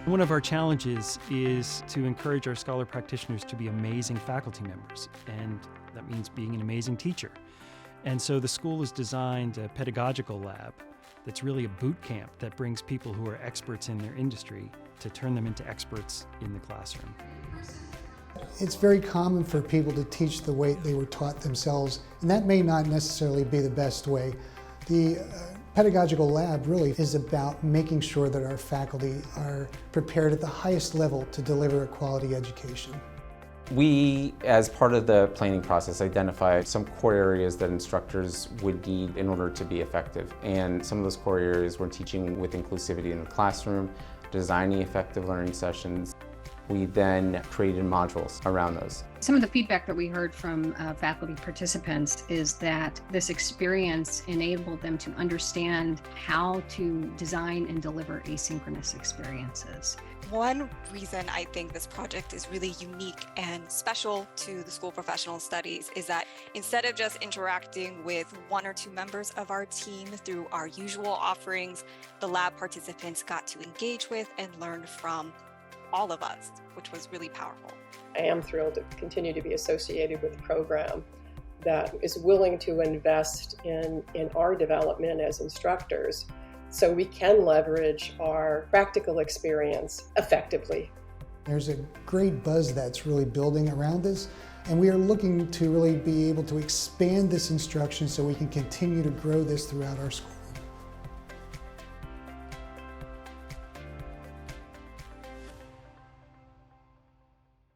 One of our challenges is to encourage our scholar practitioners to be amazing faculty members, and that means being an amazing teacher. And so the school has designed a pedagogical lab that's really a boot camp that brings people who are experts in their industry to turn them into experts in the classroom. It's very common for people to teach the way they were taught themselves, and that may not necessarily be the best way. The Pedagogical Lab really is about making sure that our faculty are prepared at the highest level to deliver a quality education. We, as part of the planning process, identified some core areas that instructors would need in order to be effective. And some of those core areas were teaching with inclusivity in the classroom, designing effective learning sessions. We then created modules around those. Some of the feedback that we heard from faculty participants is that this experience enabled them to understand how to design and deliver asynchronous experiences. One reason I think this project is really unique and special to the School of Professional Studies is that instead of just interacting with one or two members of our team through our usual offerings, the lab participants got to engage with and learn from all of us, which was really powerful. I am thrilled to continue to be associated with a program that is willing to invest in our development as instructors so we can leverage our practical experience effectively. There's a great buzz that's really building around this, and we are looking to really be able to expand this instruction so we can continue to grow this throughout our school.